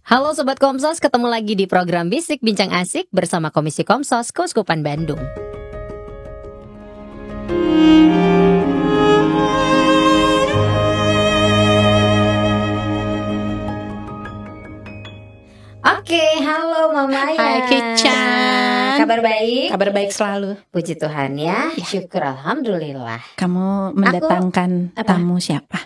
Halo Sobat Komsos, ketemu lagi di program Bisik Bincang Asik bersama Komisi Komsos Keuskupan Bandung. Oke, halo Mama ya. Hai Kican. Kabar baik? Kabar baik selalu. Puji Tuhan ya, syukur alhamdulillah. Kamu mendatangkan tamu siapa?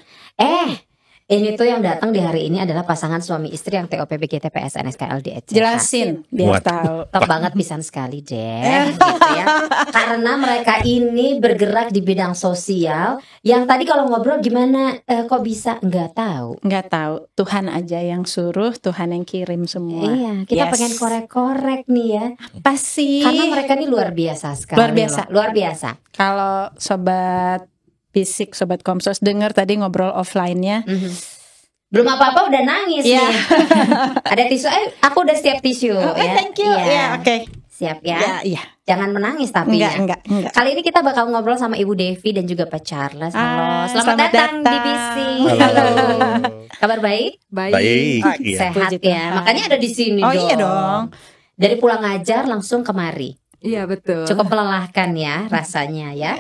Ini tuh yang datang di hari ini adalah pasangan suami istri yang TOP BGTPS NSKLD. Jelasin biar tahu. Top banget pisan sekali deh gitu ya. Karena mereka ini bergerak di bidang sosial. Yang tadi kalau ngobrol gimana kok bisa nggak tahu. Nggak tahu. Tuhan aja yang suruh, Tuhan yang kirim semua. Iya, kita pengen korek-korek nih ya. Apa sih? Karena mereka ini luar biasa sekali. Luar biasa. Kalau sobat Bisik, sobat Komsos dengar tadi ngobrol offline-nya. Belum apa-apa udah nangis nih. Ada tisu, aku udah siap tisu ya. Thank you. Ya, oke. Siap ya. Iya. Jangan menangis tapi enggak. Kali ini kita bakal ngobrol sama Ibu Devi dan juga Pak Charles. Halo, selamat datang di Bisik. Halo. Kabar baik? Baik. Sehat ya. Makanya ada di sini dong. Iya dong. Dari pulang ngajar langsung kemari. Iya betul. Cukup melelahkan ya rasanya ya.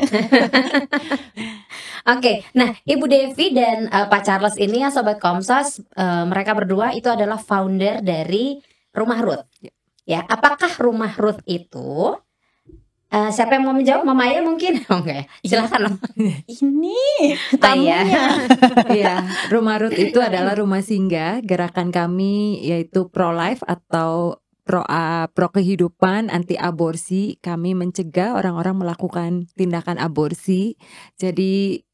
Oke, nah Ibu Devi dan Pak Charles ini ya Sobat Komsos, mereka berdua itu adalah founder dari Rumah Ruth. Ya, apakah Rumah Ruth itu? Siapa yang mau menjawab? Mama Aya mungkin? Oke, silakan. Ini Tamunya. Iya, Rumah Ruth itu adalah rumah singgah gerakan kami yaitu pro life atau pro kehidupan, anti aborsi. Kami mencegah orang-orang melakukan tindakan aborsi. Jadi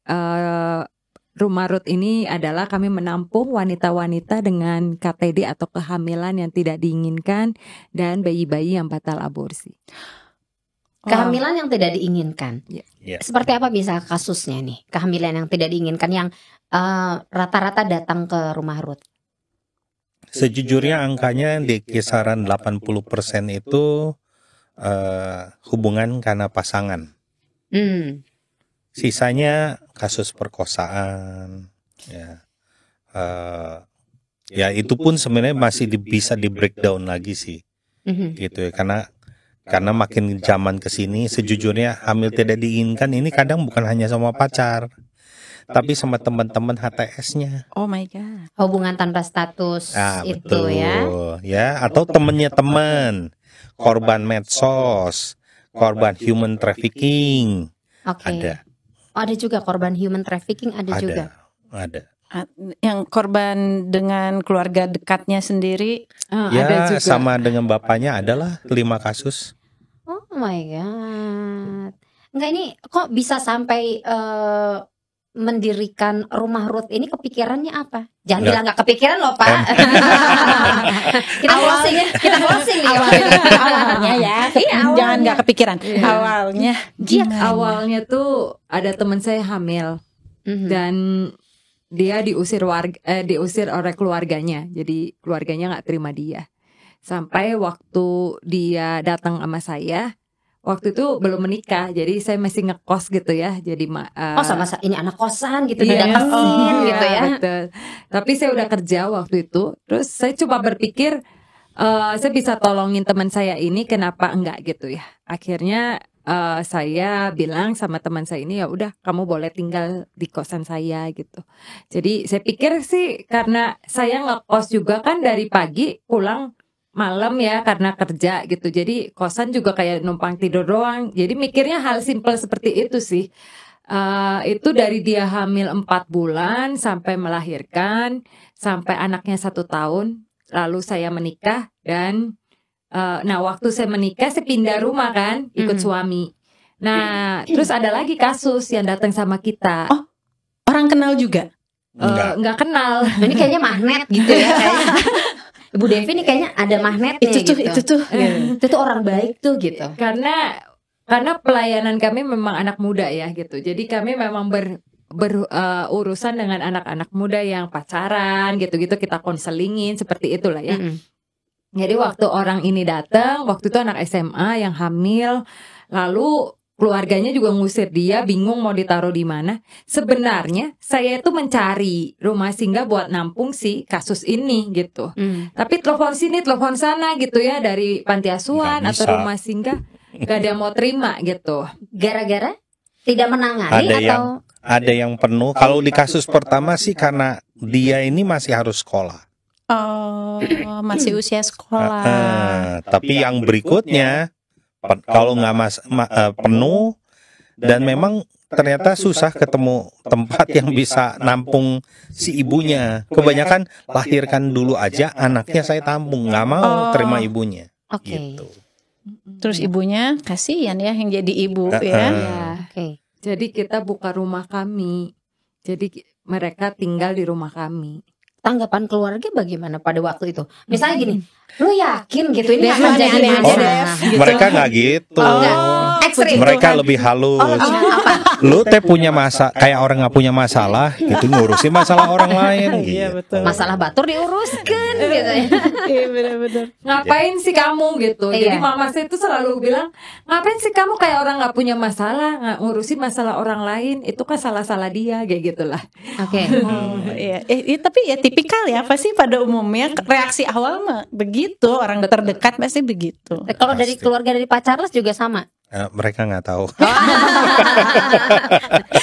Rumah Ruth ini adalah kami menampung wanita-wanita dengan KTD atau kehamilan yang tidak diinginkan dan bayi-bayi yang batal aborsi. Kehamilan yang tidak diinginkan. Ya. Seperti apa bisa kasusnya nih? Kehamilan yang tidak diinginkan yang rata-rata datang ke Rumah Ruth. Sejujurnya angkanya di kisaran 80% itu hubungan karena pasangan. Sisanya kasus perkosaan. Ya itu pun sebenarnya masih bisa di breakdown lagi sih. Gitu ya, karena makin zaman kesini sejujurnya hamil tidak diinginkan ini kadang bukan hanya sama pacar, tapi sama teman-teman HTS-nya. Oh my god. Hubungan tanpa status itu betul, ya. Ya, atau temennya teman, korban medsos, korban human trafficking. Oke. Ada. Oh, ada juga korban human trafficking juga. Ada. Yang korban dengan keluarga dekatnya sendiri. Ya, Ada juga. sama dengan bapaknya adalah 5 kasus. Oh my god. Enggak, ini kok bisa sampai mendirikan Rumah Ruth ini, kepikirannya apa? Jangan bilang nggak kepikiran loh Pak. kita closing nih Awalnya ya. Jangan nggak kepikiran. Awalnya gimana? Awalnya tuh ada teman saya hamil dan dia diusir oleh keluarganya. Jadi keluarganya nggak terima dia. Sampai waktu dia datang sama saya, waktu itu belum menikah, jadi saya masih ngekos gitu ya. Jadi sama ini anak kosan gitu didatengin gitu ya. Betul. Tapi saya udah kerja waktu itu. Terus saya coba berpikir saya bisa tolongin teman saya ini, kenapa enggak gitu ya. Akhirnya saya bilang sama teman saya ini, ya udah kamu boleh tinggal di kosan saya gitu. Jadi saya pikir sih karena saya ngekos juga kan dari pagi pulang malam ya karena kerja gitu. Jadi kosan juga kayak numpang tidur doang. Jadi mikirnya hal simpel seperti itu sih. Itu dari dia hamil 4 bulan sampai melahirkan, sampai anaknya 1 tahun. Lalu saya menikah dan waktu saya menikah saya pindah rumah kan, ikut suami. Nah terus ada lagi kasus yang datang sama kita. Oh, orang kenal juga? Nggak kenal. Ini kayaknya magnet gitu ya. Ibu Devi ini kayaknya ada magnetnya Itu tuh. Itu tuh orang baik tuh gitu. Karena pelayanan kami memang anak muda ya gitu. Jadi kami memang berurusan dengan anak-anak muda yang pacaran gitu-gitu, kita konselingin seperti itulah ya. Jadi waktu orang ini datang, waktu itu anak SMA yang hamil, lalu keluarganya juga ngusir dia, bingung mau ditaruh di mana. Sebenarnya saya itu mencari rumah singgah buat nampung si kasus ini gitu. Tapi telepon sini, telepon sana gitu ya, dari panti asuhan Nggak atau bisa. rumah singgah, gak ada yang mau terima gitu. Gara-gara tidak menangani Ada atau Ada yang penuh. Kalau di kasus pertama sih karena dia ini masih harus sekolah. Oh, masih usia sekolah. Tapi yang berikutnya kalau nggak penuh dan memang ternyata susah ketemu tempat yang bisa nampung si ibunya. Kebanyakan lahirkan dulu aja, anaknya saya tampung, nggak mau terima ibunya. Oke. Gitu. Terus ibunya kasihan ya yang jadi ibu ya. Ya. Oke. Jadi kita buka rumah kami. Jadi mereka tinggal di rumah kami. Tanggapan keluarga bagaimana pada waktu itu? Misalnya gini, lu yakin gitu ini Dev, akan lu jadi aneh-aneh masalah? aja, Dev. Mereka nggak gitu. Ekstrim. Mereka lebih halus. Lu teh punya kayak orang nggak punya masalah, gitu ngurusin masalah orang lain. Iya, Gitu. betul. Masalah batur diuruskan gitu ya. Iya benar-benar. Ngapain sih kamu gitu? Iya. Jadi mama saya itu selalu bilang, ngapain sih kamu kayak orang nggak punya masalah, nggak ngurusin masalah orang lain? Itu kan salah-salah dia, kayak gitulah. Oke. Iya, tapi ya tipikal ya, pasti pada umumnya reaksi awal mah begitu, orang terdekat pasti begitu. Kalau dari keluarga dari Pak Charles juga sama. Mereka nggak tahu.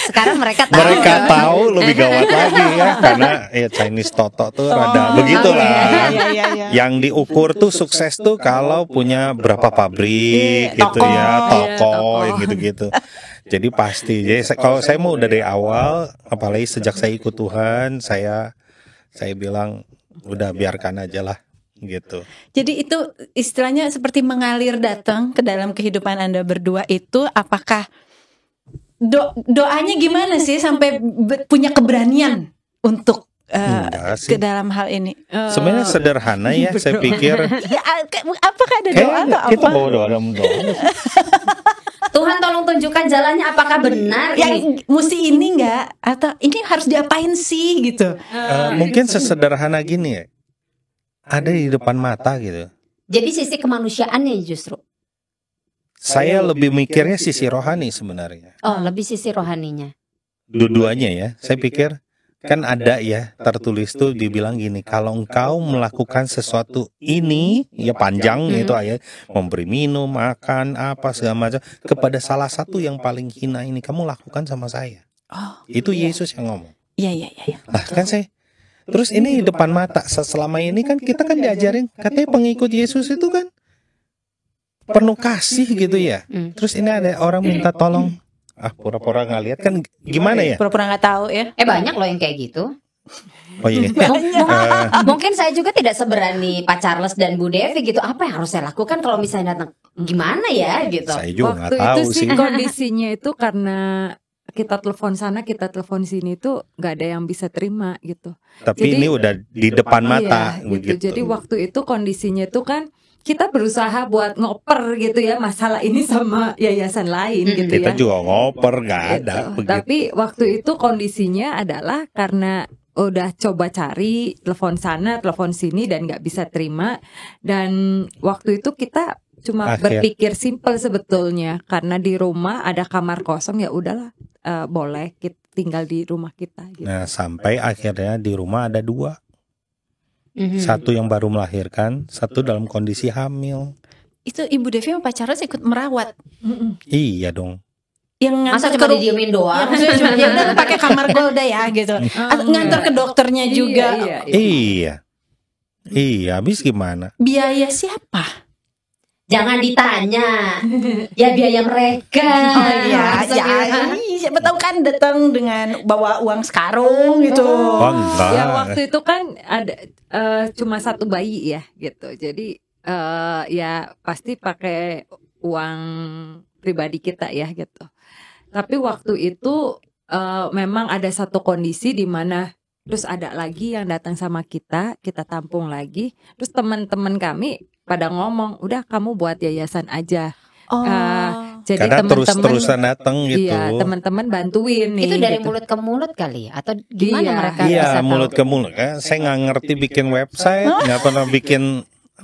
Sekarang mereka tahu. Mereka tahu lebih gawat lagi ya, karena ya Chinese Toto tuh rada begitulah. Iya. Yang diukur tuh sukses tuh kalau punya berapa pabrik gitu Toko. ya, toko Toko. yang gitu-gitu. Jadi pasti. Jadi kalau saya mau dari awal, apalagi sejak saya ikut Tuhan, saya bilang udah biarkan aja lah gitu. Jadi itu istilahnya seperti mengalir datang ke dalam kehidupan Anda berdua itu, apakah doanya gimana sih sampai punya keberanian untuk Enggak sih. ke dalam hal ini? Sebenarnya sederhana ya, saya pikir. Ya, apakah ada doa Kayak atau kita apa? bawa doa. Tuhan tolong tunjukkan jalannya apakah benar ini. Yang mesti ini enggak? Atau ini harus diapain sih gitu? Mungkin sesederhana gini ya. Ada di depan mata gitu. Jadi sisi kemanusiaannya justru. Saya lebih mikirnya sisi rohani sebenarnya. Oh, lebih sisi rohaninya. Dua-duanya ya. Saya pikir kan ada ya tertulis tuh dibilang gini, kalau engkau melakukan sesuatu ini, ya panjang itu ayat, memberi minum, makan, apa segala macam kepada salah satu yang paling hina ini, kamu lakukan sama saya. Oh, Itu Yesus yang ngomong. iya. Nah kan saya, terus ini di depan mata, selama ini kan kita kan diajarin, katanya pengikut Yesus itu kan penuh kasih gitu ya. Terus ini ada orang minta tolong, pura-pura nggak lihat kan gimana ya? Pura-pura nggak tahu ya. Banyak loh yang kayak gitu. Oh iya. Mungkin saya juga tidak seberani Pak Charles dan Bu Devi gitu. Apa yang harus saya lakukan kalau misalnya datang? Gimana ya gitu. Saya juga nggak Waktu tahu itu sih. sih kondisinya itu karena kita telepon sana, kita telepon sini tuh nggak ada yang bisa terima gitu. Tapi Jadi- ini udah di depan mata Iya, begitu. gitu. Jadi waktu itu kondisinya itu kan kita berusaha buat ngoper gitu ya masalah ini sama yayasan lain gitu Kita ya. juga ngoper nggak ada Gitu. begitu. Tapi waktu itu kondisinya adalah karena udah coba cari telepon sana, telepon sini dan nggak bisa terima. Dan waktu itu kita cuma berpikir simpel sebetulnya, karena di rumah ada kamar kosong, ya udahlah boleh kita tinggal di rumah kita. Gitu. Nah sampai akhirnya di rumah ada dua. Satu yang baru melahirkan, satu dalam kondisi hamil. Itu Ibu Devi sama Pak Charles ikut merawat. Iya dong. Yang Masa ngantar cuma ke didiemin doang? Ya, maksudnya cuma ya udah lu pakai kamar Golda ya gitu. Atau ngantar ke dokternya juga. Iya, habis gimana? Biaya siapa? Jangan ditanya. Ya biaya mereka. Siapa tahu kan datang dengan bawa uang sekarung gitu. Oh, enggak. Ya waktu itu kan ada cuma satu bayi ya gitu. Jadi ya pasti pakai uang pribadi kita ya gitu. Tapi waktu itu memang ada satu kondisi di mana terus ada lagi yang datang sama kita tampung lagi. Terus teman-teman kami pada ngomong, udah kamu buat yayasan aja. Oh. Jadi Karena teman-teman terus-terusan datang gitu. Iya, teman-teman bantuin nih. Itu dari gitu. mulut ke mulut kali ya? Atau gimana Iya. mereka Iya, bisa tahu? mulut ke mulut. Saya nggak ngerti bikin website, nggak pernah bikin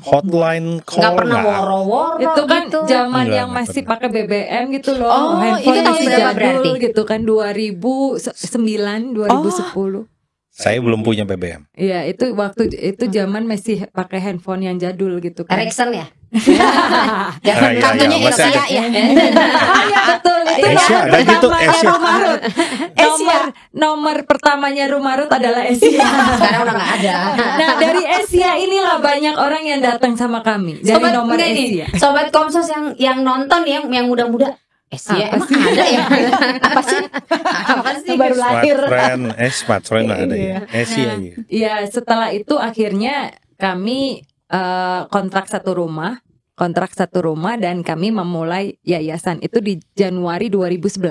hotline call Nggak pernah nggak. woro-woro Itu kan gitu. zaman Enggak, yang nggak masih pernah. pakai BBM gitu loh. Oh, Handphone itu tahun masih berapa jadul berarti? gitu kan 2009, 2010. Saya belum punya BBM. Iya, itu waktu itu zaman masih pakai handphone yang jadul gitu kan. Ericsson ya? Ah, Jangan iya, kartunya iya, masih Asia ada. ya. Oh iya betul itu Asia, nomor ada gitu, pertamanya Asia. Rumah Ruth. Nomor pertamanya Rumah Ruth adalah Asia. Sekarang udah nggak ada. Nah dari Asia inilah banyak orang yang datang sama kami dari nomor enggak nih, Asia. sobat Komsos yang nonton yang muda-muda. Asia Apa emang sih? ada ya? Apa sih? Apa sih? Baru lahir. Smart friend ada ya. Asia ya. Iya, setelah itu akhirnya kami kontrak satu rumah dan kami memulai yayasan itu di Januari 2011.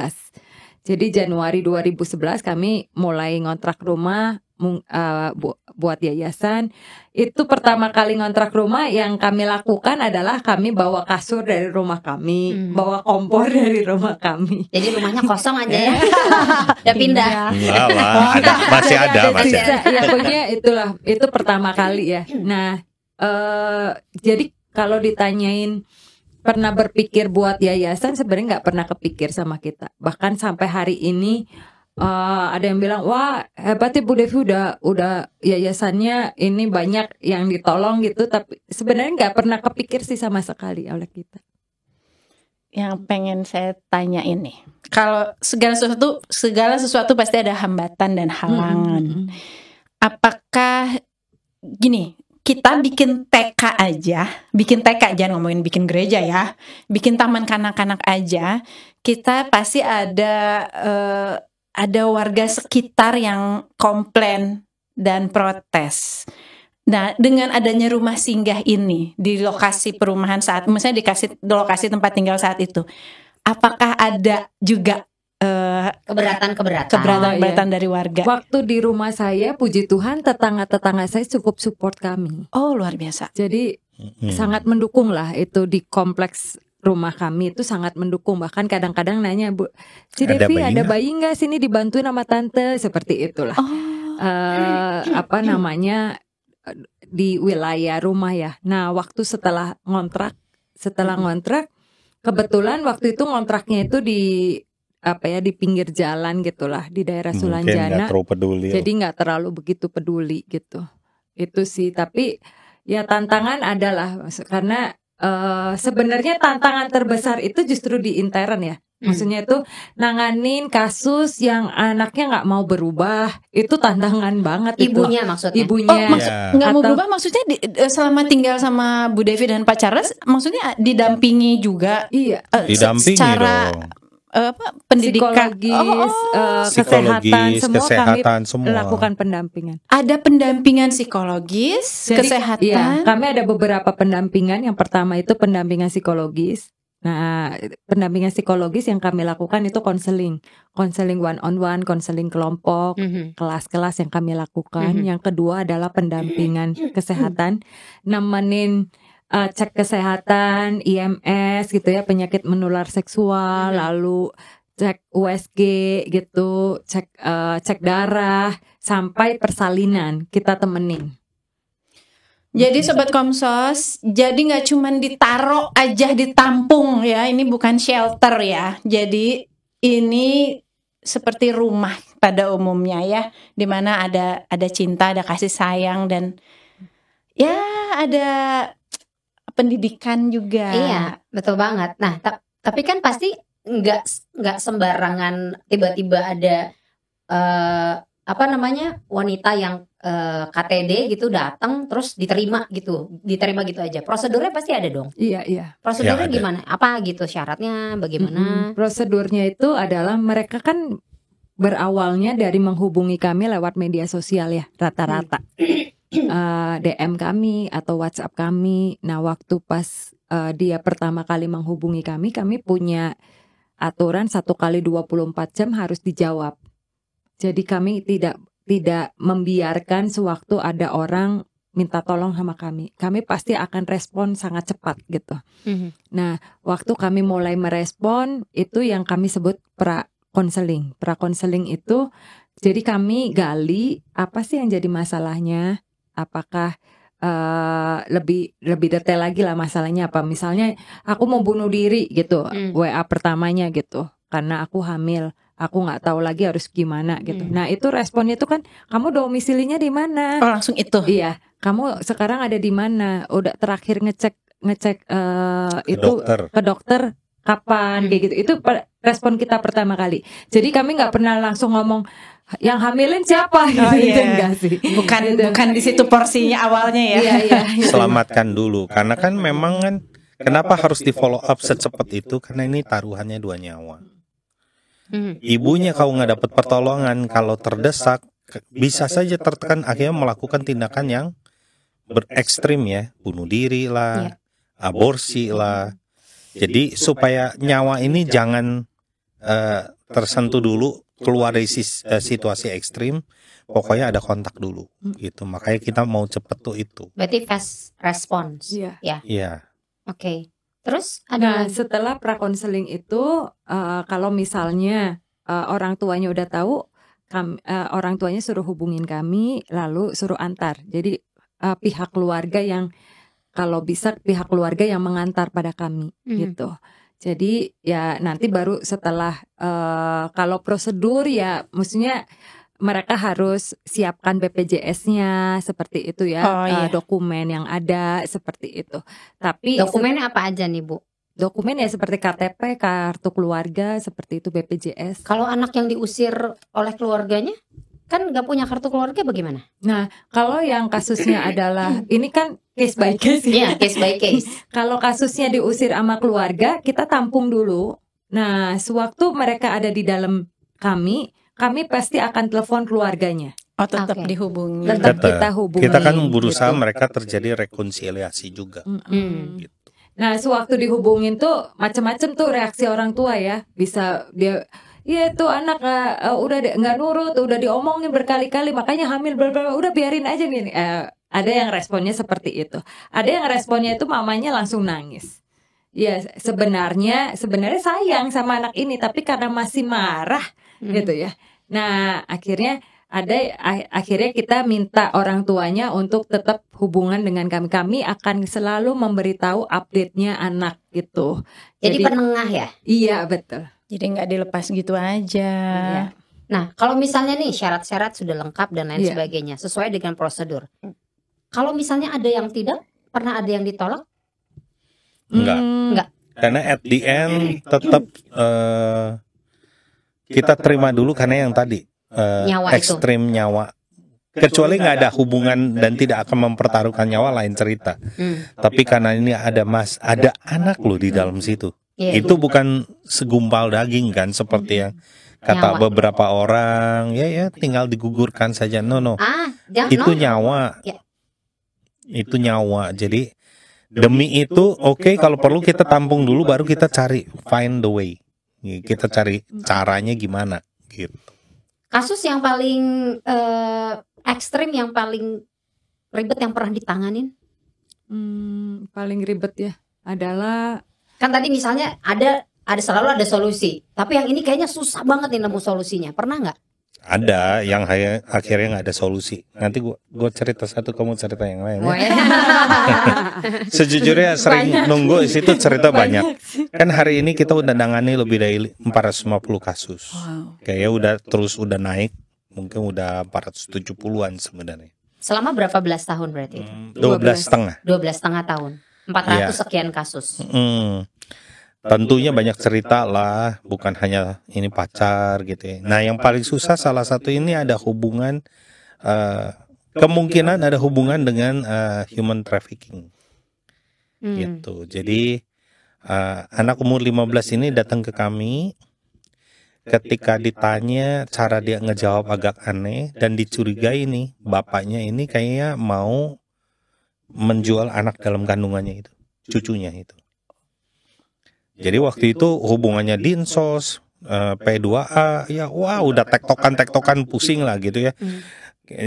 Jadi Januari 2011 kami mulai ngontrak rumah buat yayasan. Itu pertama kali ngontrak rumah yang kami lakukan adalah kami bawa kasur dari rumah kami, bawa kompor dari rumah kami. Jadi rumahnya kosong aja ya. Udah pindah. Enggak lah, masih ada. Ya pokoknya itu pertama kali ya. Nah, jadi kalau ditanyain pernah berpikir buat yayasan, sebenarnya nggak pernah kepikir sama kita. Bahkan sampai hari ini ada yang bilang, wah hebat ya Bu Devi udah yayasannya ini banyak yang ditolong gitu. Tapi sebenarnya nggak pernah kepikir sih sama sekali oleh kita. Yang pengen saya tanya ini, kalau segala sesuatu pasti ada hambatan dan halangan. Apakah gini, kita bikin TK aja, jangan ngomongin bikin gereja ya, bikin taman kanak-kanak aja, kita pasti ada warga sekitar yang komplain dan protes. Nah, dengan adanya rumah singgah ini di lokasi perumahan misalnya dikasih lokasi tempat tinggal saat itu, apakah ada juga keberatan dari warga? Waktu di rumah saya, puji Tuhan tetangga-tetangga saya cukup support kami. Oh, luar biasa. Jadi sangat mendukung lah itu di kompleks rumah kami itu sangat mendukung. Bahkan kadang-kadang nanya, Bu, si Devi ada bayi nggak sini dibantuin sama tante, seperti itulah. Apa namanya di wilayah rumah ya. Nah, waktu setelah ngontrak, kebetulan waktu itu ngontraknya itu di pinggir jalan gitulah, di daerah Sulanjana. Jadi nggak terlalu begitu peduli gitu. Itu sih, tapi ya tantangan adalah karena sebenarnya tantangan terbesar itu justru di intern ya. Maksudnya itu nanganin kasus yang anaknya nggak mau berubah, itu tantangan banget. Ibunya itu. maksudnya. Ibunya nggak mau berubah, maksudnya selama tinggal sama Bu Devi dan Pak Charles, maksudnya didampingi juga. Iya. Didampingi secara dong. Pendidikan, psikologis, kesehatan kami semua. lakukan pendampingan. Ada pendampingan psikologis, Jadi, kesehatan. Iya, kami ada beberapa pendampingan. Yang pertama itu pendampingan psikologis. Nah, pendampingan psikologis yang kami lakukan itu konseling one on one, konseling kelompok, kelas-kelas yang kami lakukan. Yang kedua adalah pendampingan kesehatan, nemenin cek kesehatan, IMS gitu ya, penyakit menular seksual, lalu cek USG gitu, cek darah, sampai persalinan kita temenin. Jadi Sobat Komsos, jadi nggak cuman ditaruh aja, ditampung ya, ini bukan shelter ya. Jadi ini seperti rumah pada umumnya ya, dimana ada cinta, ada kasih sayang, dan ya ada pendidikan juga. Iya, betul banget. Nah, tapi kan pasti nggak sembarangan tiba-tiba ada wanita yang KTD gitu datang terus diterima gitu aja. Prosedurnya pasti ada dong. Iya. Prosedurnya Ya, gimana? Apa gitu syaratnya? Bagaimana? Prosedurnya itu adalah mereka kan berawalnya dari menghubungi kami lewat media sosial ya, rata-rata. DM kami atau WhatsApp kami. Nah, waktu pas dia pertama kali menghubungi kami punya aturan 1 kali 24 jam harus dijawab. Jadi kami tidak membiarkan sewaktu ada orang minta tolong sama kami. Kami pasti akan respon sangat cepat gitu. Nah, waktu kami mulai merespon, itu yang kami sebut pra-konseling. Pra-konseling itu, jadi kami gali apa sih yang jadi masalahnya. Apakah lebih detail lagi lah masalahnya apa. Misalnya aku mau bunuh diri gitu, WA pertamanya gitu, karena aku hamil, aku nggak tahu lagi harus gimana gitu. Nah itu responnya itu kan, kamu domisilinya di mana? Oh langsung itu. Iya, kamu sekarang ada di mana? Udah terakhir ngecek itu ke dokter kapan kayak gitu. Itu respon kita pertama kali. Jadi kami nggak pernah langsung ngomong yang hamilin siapa gitu. Enggak sih. Bukan di situ porsinya awalnya ya. Iya. Selamatkan dulu, karena kan memang kan kenapa harus di follow up secepat itu, karena ini taruhannya 2 nyawa. Ibunya kalau nggak dapat pertolongan, kalau terdesak bisa saja tertekan, akhirnya melakukan tindakan yang berekstrim ya, bunuh diri lah, aborsi lah. Jadi supaya nyawa ini jangan tersentuh dulu, keluar dari situasi ekstrim, pokoknya ada kontak dulu gitu. Makanya kita mau cepet tuh itu. Berarti fast response. Iya. Oke. Terus ada setelah prakonseling itu, kalau misalnya orang tuanya udah tahu, orang tuanya suruh hubungin kami, lalu suruh antar. Jadi pihak keluarga yang, kalau bisa pihak keluarga yang mengantar pada kami gitu. Jadi ya nanti baru setelah kalau prosedur ya, maksudnya mereka harus siapkan BPJS-nya seperti itu ya, dokumen yang ada seperti itu. Tapi dokumennya apa aja nih Bu? Dokumen ya seperti KTP, kartu keluarga, seperti itu, BPJS. Kalau anak yang diusir oleh keluarganya, kan nggak punya kartu keluarga bagaimana? Nah, kalau yang kasusnya adalah, ini kan case by case ya. Case by case. Kalau kasusnya diusir sama keluarga, kita tampung dulu. Nah, sewaktu mereka ada di dalam kami pasti akan telepon keluarganya. Oh, tetap dihubungi. Tetap kita hubungi. Kita kan berusaha gitu, mereka terjadi rekonsiliasi juga. Gitu. Nah, sewaktu dihubungin tuh macam-macam tuh reaksi orang tua ya. Bisa dia, ya tuh anak udah nggak nurut, udah diomongin berkali-kali, makanya hamil, udah biarin aja nih. Ada yang responnya seperti itu. Ada yang responnya itu mamanya langsung nangis. Ya sebenarnya sayang sama anak ini, tapi karena masih marah gitu ya. Nah akhirnya kita minta orang tuanya untuk tetap hubungan dengan kami. Kami akan selalu memberitahu update-nya anak gitu. Jadi penengah ya? Iya betul. Jadi nggak dilepas gitu aja. Iya. Nah kalau misalnya nih syarat-syarat sudah lengkap dan lain sebagainya sesuai dengan prosedur. Kalau misalnya ada yang tidak, pernah ada yang ditolak? Enggak. Karena at the end tetap kita terima dulu, karena yang tadi nyawa ekstrim itu. Nyawa. Kecuali nggak ada hubungan dan tidak akan mempertaruhkan nyawa, lain cerita. Tapi karena ini ada anak loh di dalam situ. Itu bukan segumpal daging kan, seperti yang kata beberapa orang, ya tinggal digugurkan saja. No. Itu nyawa. Itu nyawa. Jadi demi itu oke, kalau perlu kita tampung dulu, baru kita cari find the way. Kita cari caranya gimana gitu. Kasus yang paling ekstrim, yang paling ribet yang pernah ditanganin? Paling ribet ya adalah, kan tadi misalnya ada selalu ada solusi, tapi yang ini kayaknya susah banget nih nemu solusinya. Pernah nggak? Ada yang akhirnya nggak ada solusi. Nanti gua cerita satu, kamu cerita yang lain. Sejujurnya sering nunggu di situ cerita banyak. Kan hari ini kita udah nangani lebih dari 450 kasus. Kayaknya udah naik, mungkin udah 470-an sebenarnya. Selama berapa belas tahun berarti itu? 12,5 tahun. 400 sekian kasus. Tentunya banyak cerita lah, bukan hanya ini pacar gitu ya. Nah yang paling susah salah satu ini ada hubungan, kemungkinan ada hubungan dengan human trafficking gitu. Jadi anak umur 15 ini datang ke kami. Ketika ditanya, cara dia ngejawab agak aneh dan dicurigai nih, bapaknya ini kayaknya mau menjual anak dalam kandungannya itu, cucunya itu. Jadi waktu itu hubungannya dinsos, P2A, ya wah udah tektokan pusing lah gitu ya.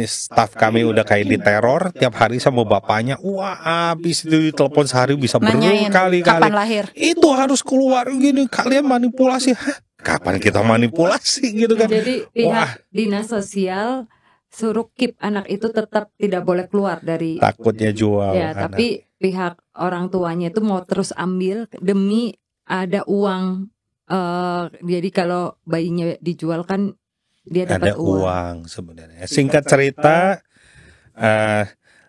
Staf kami udah kayak diteror, tiap hari sama bapaknya, wah habis itu telepon sehari bisa berkali-kali. Kapan lahir? Itu harus keluar gini, kalian manipulasi. Hah? Kapan kita manipulasi gitu kan? Jadi pihak dinas sosial suruh keep anak itu tetap tidak boleh keluar dari Takutnya jual ya, anak. tapi pihak orang tuanya itu mau terus ambil demi ada uang. Jadi kalau bayinya dijual kan dia Ada dapat uang. uang sebenarnya. Singkat cerita,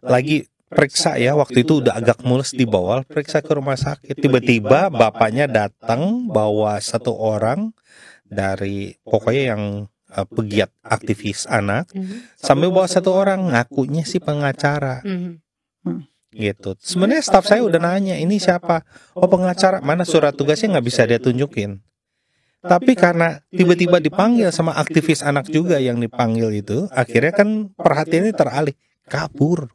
lagi periksa ya, waktu itu udah agak mules dibawa periksa ke rumah sakit. Tiba-tiba bapaknya datang bawa satu orang dari pokoknya yang pegiat aktivis anak, sambil bawa satu orang ngakunya sih pengacara. Gitu. Sebenarnya staf saya udah nanya, ini siapa? Oh, pengacara. Mana surat tugasnya nggak bisa dia tunjukin. Tapi karena tiba-tiba dipanggil sama aktivis anak juga yang dipanggil itu, akhirnya kan perhatiannya teralih, kabur.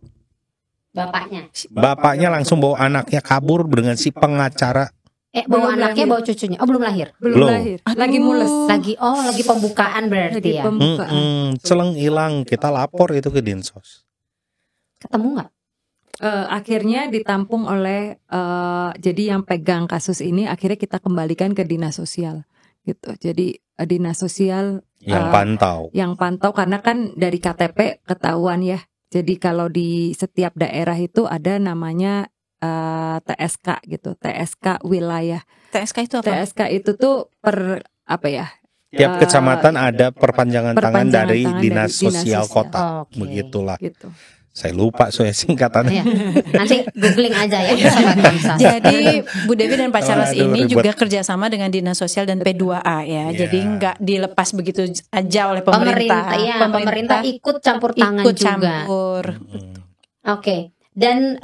Bapaknya langsung bawa anaknya kabur dengan si pengacara. Bawa anaknya, bawa cucunya. Oh, belum lahir. Belum. Lahir. Lagi mules. Lagi pembukaan berarti Lagi ya. pembukaan. Celeng hilang, kita lapor itu ke Dinsos. Ketemu nggak? Akhirnya ditampung oleh jadi yang pegang kasus ini akhirnya kita kembalikan ke dinas sosial gitu. Jadi dinas sosial Yang pantau karena kan dari KTP ketahuan ya. Jadi kalau di setiap daerah itu ada namanya TSK gitu, TSK wilayah. TSK itu apa? TSK itu tuh apa ya? Tiap kecamatan ada perpanjangan tangan dari tangan dinas dari dinas sosial sosial. kota. Oke. Begitulah. Gitu. Saya lupa soalnya singkatannya. Iya. Nanti googling aja ya Sobat Komsas. Jadi Bu Devi dan Pak Charles Aduh, ini ribet. juga kerjasama dengan Dinas Sosial dan P2A ya. Iya. Jadi nggak dilepas begitu aja oleh pemerintah. Pemerintah ikut campur tangan ikut juga. campur. Oke. Dan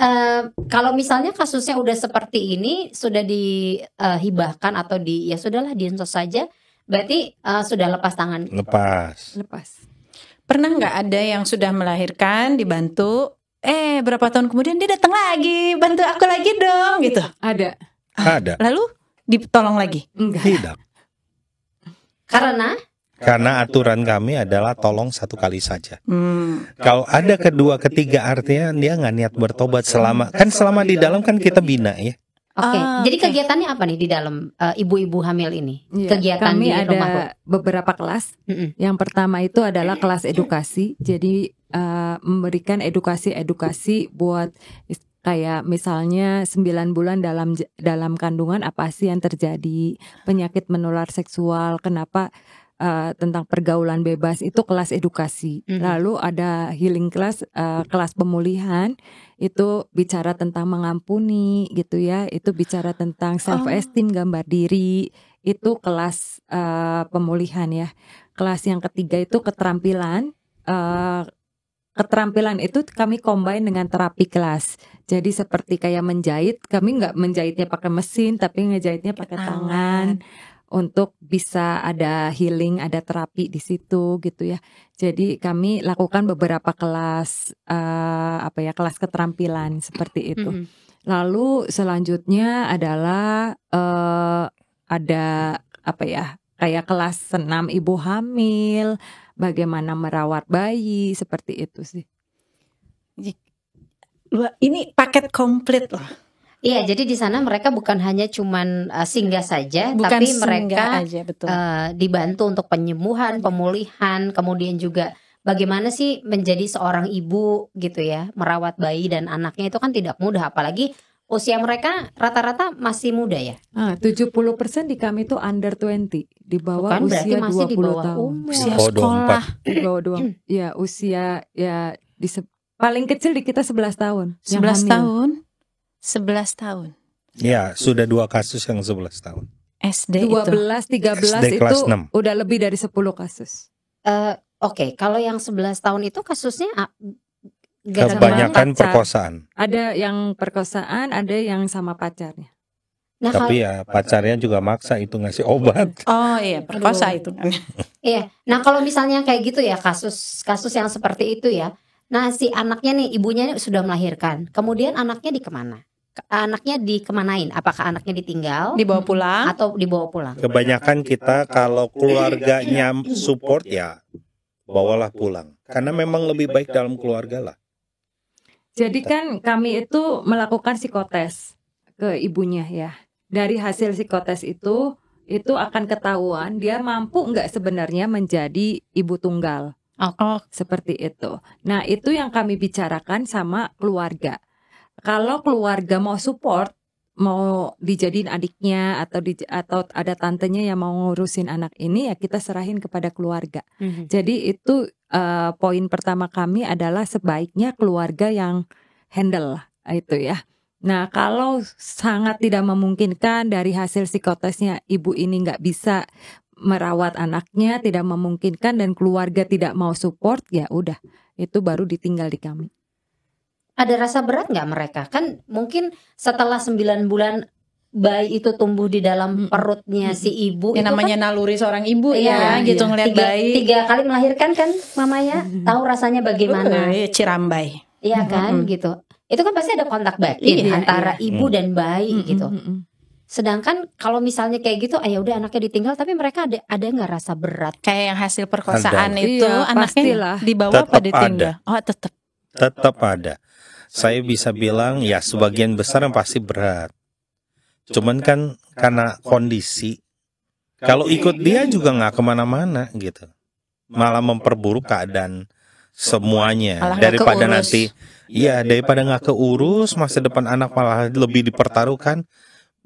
kalau misalnya kasusnya udah seperti ini, sudah dihibahkan atau ya sudahlah dinsos saja, berarti sudah lepas tangan. Lepas. Pernah nggak ada yang sudah melahirkan dibantu? Berapa tahun kemudian dia datang lagi, bantu aku lagi dong, gitu. Ada. Lalu ditolong lagi? Enggak. Tidak. Karena aturan kami adalah tolong satu kali saja. Kalau ada kedua, ketiga, artinya dia nggak niat bertobat selama di dalam kan kita bina ya. Oke. Jadi kegiatannya apa nih di dalam ibu-ibu hamil ini? Ya, Kegiatan kami di ada rumah Ruth. beberapa kelas. Yang pertama itu adalah kelas edukasi. Jadi memberikan edukasi buat kayak misalnya 9 bulan dalam kandungan apa sih yang terjadi, penyakit menular seksual, kenapa tentang pergaulan bebas, itu kelas edukasi. Lalu ada healing class, kelas pemulihan, itu bicara tentang mengampuni gitu ya, itu bicara tentang self esteem, gambar diri, itu kelas pemulihan ya. Kelas yang ketiga itu keterampilan. Keterampilan itu kami combine dengan terapi kelas. Jadi seperti kayak menjahit, kami nggak menjahitnya pakai mesin, tapi ngejahitnya pakai tangan. Untuk bisa ada healing, ada terapi di situ gitu ya. Jadi kami lakukan beberapa kelas kelas keterampilan seperti itu. Lalu selanjutnya adalah ada kayak kelas senam ibu hamil, bagaimana merawat bayi, seperti itu sih. Ini paket komplit loh. Iya, jadi di sana mereka bukan hanya cuman singgah saja, Bukan tapi singgah mereka aja, betul. Dibantu untuk penyembuhan, pemulihan, kemudian juga bagaimana sih menjadi seorang ibu gitu ya, merawat bayi dan anaknya itu kan tidak mudah, apalagi usia mereka rata-rata masih muda ya. 70% di kami itu under 20, di bawah Bukan, berarti usia masih 20 di bawah tahun. umur. Usia 24. sekolah. Di bawah doang. Ya, usia ya paling kecil di kita 11 tahun. 11 tahun. 11 tahun. Ya, sudah 2 kasus yang 11 tahun. SD 12, 13 SD kelas itu 6. udah lebih dari 10 kasus. Oke, kalau yang 11 tahun itu kasusnya nggak sama Kebanyakan pacar. perkosaan. Ada yang perkosaan, ada yang sama pacarnya. Nah, Tapi ya pacarnya juga maksa itu ngasih obat. Oh iya, perkosa Aduh. itu kan. iya. Nah, kalau misalnya kayak gitu ya, kasus yang seperti itu ya. Nah, si anaknya nih, ibunya sudah melahirkan. Kemudian anaknya dikemana? Anaknya dikemanain? Apakah anaknya ditinggal Dibawa pulang. atau dibawa pulang? Kebanyakan kita kalau keluarganya support ya bawalah pulang. Karena memang lebih baik dalam keluarga lah. Jadi kan kami itu melakukan psikotes ke ibunya ya. Dari hasil psikotes itu akan ketahuan dia mampu nggak sebenarnya menjadi ibu tunggal. Seperti itu. Nah, itu yang kami bicarakan sama keluarga. Kalau keluarga mau support, mau dijadiin adiknya atau ada tantenya yang mau ngurusin anak ini, ya kita serahin kepada keluarga. Jadi itu poin pertama kami adalah sebaiknya keluarga yang handle lah, itu ya. Nah, kalau sangat tidak memungkinkan dari hasil psikotesnya ibu ini nggak bisa merawat anaknya, tidak memungkinkan dan keluarga tidak mau support, ya udah, itu baru ditinggal di kami. Ada rasa berat nggak mereka? Kan mungkin setelah 9 bulan bayi itu tumbuh di dalam perutnya si ibu. Yang itu namanya kan, naluri seorang ibu ya, gitu ngeliat bayi. 3 kali melahirkan kan Mama ya, tahu rasanya bagaimana. Cirambai. Iya kan, gitu. Itu kan pasti ada kontak batin antara ibu dan bayi gitu. Sedangkan kalau misalnya kayak gitu, ya udah anaknya ditinggal, tapi mereka ada nggak rasa berat? Kayak yang hasil perkosaan itu, Iya, anaknya pastilah. dibawa Tetap apa ditinggal? ada. Oh, tetap. Tetap ada. Saya bisa bilang ya sebagian besar yang pasti berat. Cuman kan karena kondisi, kalau ikut dia juga nggak kemana-mana gitu, malah memperburuk keadaan semuanya. Malah nggak Daripada keurus. nanti, daripada nggak keurus, masa depan anak malah lebih dipertaruhkan,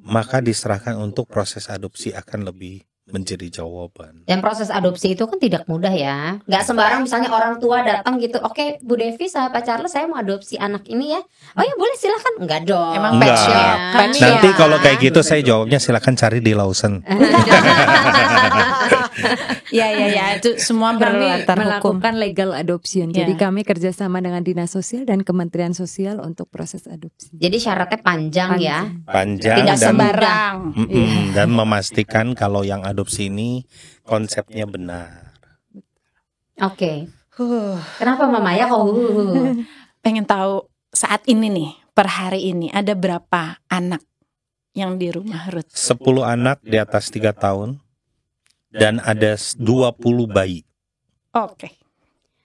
maka diserahkan untuk proses adopsi akan lebih menjadi jawaban. Dan proses adopsi itu kan tidak mudah ya. Nggak sembarang misalnya orang tua datang gitu, oke Bu Devi sama Pak Charles saya mau adopsi anak ini ya. Oh ya boleh silahkan. Enggak dong. Emang Enggak. pet shop. Kan Nanti iya. kalau kayak gitu saya jawabnya silakan cari di Lawson. Ya, itu semua Kami berlatar hukum. melakukan legal adoption. Ya. Jadi kami kerjasama dengan Dinas Sosial dan Kementerian Sosial untuk proses adopsi. Jadi syaratnya panjang ya. Panjang Tidak dan Sembarang. dan memastikan kalau yang adopsi ini konsepnya benar. Oke. Kenapa Mama ya kok? Pengen tahu saat ini nih, per hari ini ada berapa anak yang di rumah Ruth? 10 anak di atas 3 tahun dan ada 20 bayi. Oke.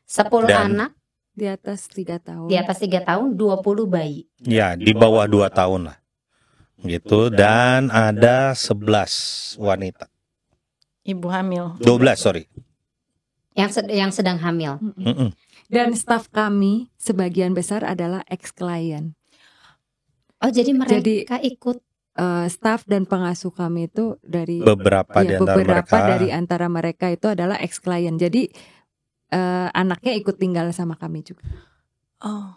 10 Dan- anak Di atas 3 tahun. di atas 3 tahun, 20 bayi. Ya, di bawah 2 tahun lah. Gitu, dan ada 11 wanita. Ibu hamil. 12, sorry. Yang sedang hamil. Mm-mm. Dan staf kami sebagian besar adalah ex-klien. Oh, jadi mereka Jadi- ikut. Staf dan pengasuh kami itu dari Beberapa di antara beberapa mereka. dari antara mereka itu adalah ex-klien. Jadi anaknya ikut tinggal sama kami juga. Oh.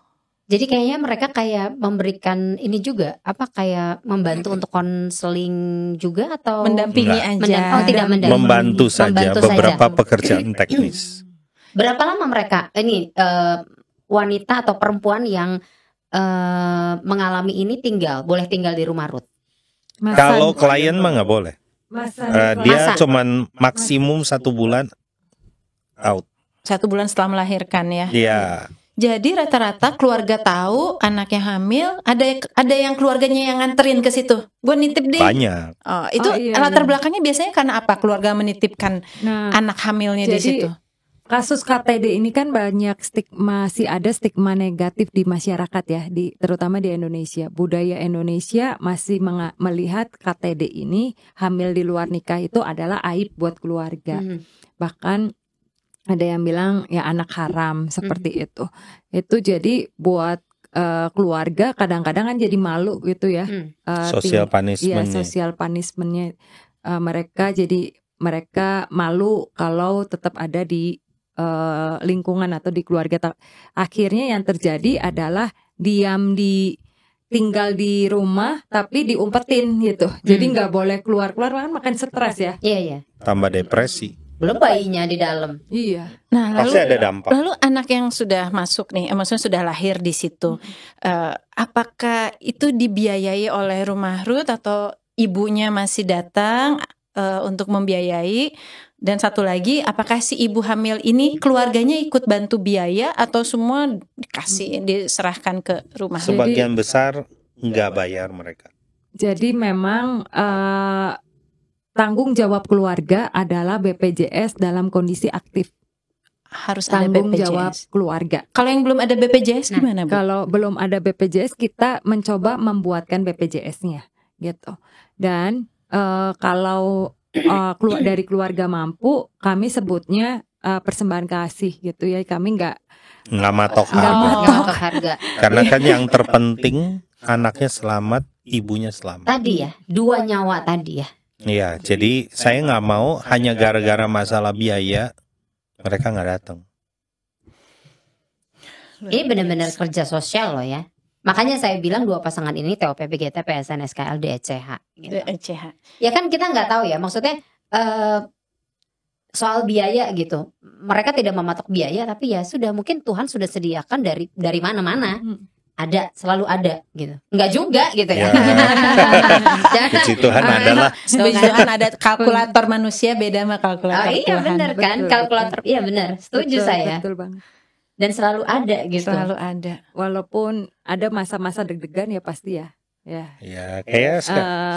Jadi kayaknya mereka kayak memberikan ini juga, apa kayak membantu untuk konseling juga atau Mendampingi aja. Oh, tidak mendampingi. Membantu saja Membantu beberapa saja. pekerjaan teknis. Berapa lama mereka ini wanita atau perempuan yang mengalami ini boleh tinggal di rumah Ruth? Kalau klien mah nggak boleh. Dia Masa? cuman maksimum 1 bulan out. 1 bulan setelah melahirkan ya. Iya. Jadi rata-rata keluarga tahu anaknya hamil, ada yang keluarganya yang nganterin ke situ. Gue nitip deh. Banyak. Oh, itu Oh, iya, latar benar. belakangnya biasanya karena apa? Keluarga menitipkan Nah, anak hamilnya di jadi situ. kasus KTD ini kan banyak masih ada stigma negatif di masyarakat ya, terutama di Indonesia. Budaya Indonesia masih melihat KTD ini hamil di luar nikah itu adalah aib buat keluarga. Bahkan ada yang bilang ya anak haram seperti itu. Itu jadi buat keluarga kadang-kadang kan jadi malu gitu ya. Social Iya, punishment-nya. social punishment-nya. Mereka malu kalau tetap ada di lingkungan atau di keluarga. Akhirnya yang terjadi adalah tinggal di rumah tapi diumpetin gitu. Jadi nggak boleh keluar kan makan stres ya. Iya. Tambah depresi. Belum bayinya di dalam. Iya. Nah, Pasti ada dampak. lalu anak yang sudah masuk nih, maksudnya sudah lahir di situ, apakah itu dibiayai oleh rumah Ruth atau ibunya masih datang untuk membiayai? Dan satu lagi, apakah si ibu hamil ini keluarganya ikut bantu biaya atau semua diserahkan ke rumah? Sebagian besar nggak bayar mereka. Jadi memang tanggung jawab keluarga adalah BPJS dalam kondisi aktif. Harus ada Tanggung jawab BPJS. keluarga. Kalau yang belum ada BPJS gimana, Bu? Kalau belum ada BPJS, kita mencoba membuatkan BPJS-nya, gitu. Dan kalau dari keluarga mampu, kami sebutnya persembahan kasih gitu ya. Kami nggak matok Nggak harga. matok. Nggak matok harga. Karena kan yang terpenting anaknya selamat, ibunya selamat. Tadi ya, 2 nyawa tadi ya. Iya, jadi saya nggak mau hanya gara-gara masalah biaya mereka nggak datang. Ini benar-benar kerja sosial loh ya. Makanya saya bilang 2 pasangan ini TOP BGT PSN SKL DCH. Gitu. DCH. Ya kan kita nggak tahu ya, maksudnya soal biaya gitu. Mereka tidak mematok biaya, tapi ya sudah, mungkin Tuhan sudah sediakan dari mana-mana. Ada, selalu ada gitu. Enggak juga gitu ya. Ya. Puji Tuhan adalah Puji Tuhan ada kalkulator manusia beda sama kalkulator Oh iya Tuhan. benar kan, Betul, kalkulator. Iya benar, setuju Betul, saya. Betul banget. Dan selalu ada gitu. Selalu ada. Walaupun ada masa-masa deg-degan ya pasti ya. Ya. ya kayak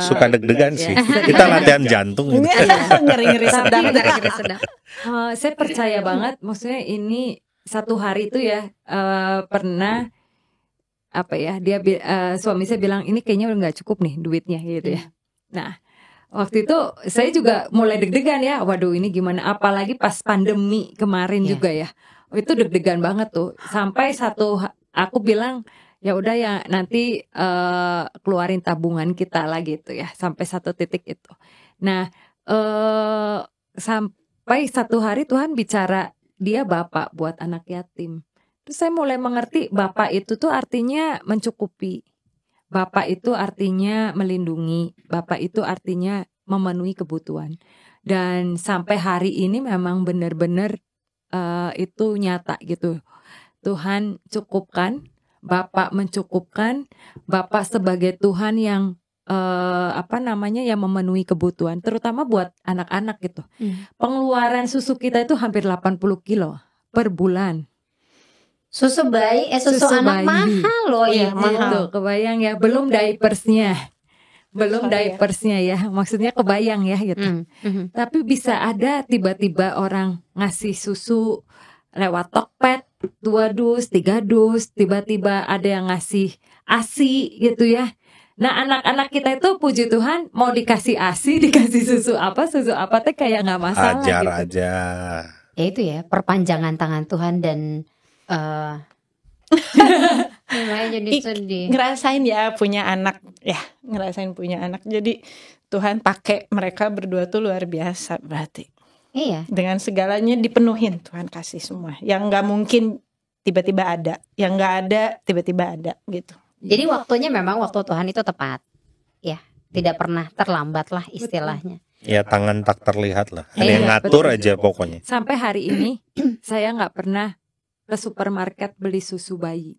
suka Eh, deg-degan ya. sih. Kita latihan jantung gitu. Ngeri-ngeri sedang. Saya percaya banget, maksudnya ini satu hari itu ya pernah apa ya suami saya bilang ini kayaknya udah nggak cukup nih duitnya gitu ya. Nah waktu itu saya juga mulai deg-degan ya, waduh ini gimana, apalagi pas pandemi kemarin Iya. juga ya. Itu deg-degan banget tuh, sampai aku bilang ya udah ya nanti keluarin tabungan kita lah gitu ya, sampai satu titik itu. Nah sampai satu hari Tuhan bicara dia bapak buat anak yatim. Terus saya mulai mengerti bapak itu tuh artinya mencukupi. Bapak itu artinya melindungi. Bapak itu artinya memenuhi kebutuhan. Dan sampai hari ini memang benar-benar itu nyata gitu. Tuhan cukupkan, Bapak mencukupkan, Bapak sebagai Tuhan yang yang memenuhi kebutuhan, terutama buat anak-anak gitu. Pengeluaran susu kita itu hampir 80 kilo per bulan. Susu bayi, susu Susu anak bayi. mahal loh Iya, itu. mahal. Tuh, kebayang ya, belum diapersnya. Belum Sorry ya. diapersnya ya. Maksudnya kebayang ya gitu. Mhm. Tapi bisa ada tiba-tiba orang ngasih susu lewat Tokped 2 dus, 3 dus, tiba-tiba ada yang ngasih ASI gitu ya. Nah anak-anak kita itu puji Tuhan mau dikasih ASI, dikasih susu apa teh kayak nggak masalah Ajar gitu. aja. Ya itu ya, perpanjangan tangan Tuhan dan mulai jadi sedih. Ngerasain ya punya anak, ngerasain punya anak. Jadi Tuhan pakai mereka berdua tuh luar biasa berarti. Iya. Dengan segalanya dipenuhin, Tuhan kasih semua. Yang nggak mungkin tiba-tiba ada, yang nggak ada tiba-tiba ada gitu. Jadi waktunya memang waktu Tuhan itu tepat. Ya, tidak pernah terlambat lah istilahnya. Ya tangan tak terlihat lah. Ada Iya, yang ngatur betul. aja pokoknya. Sampai hari ini saya nggak pernah ke supermarket beli susu bayi.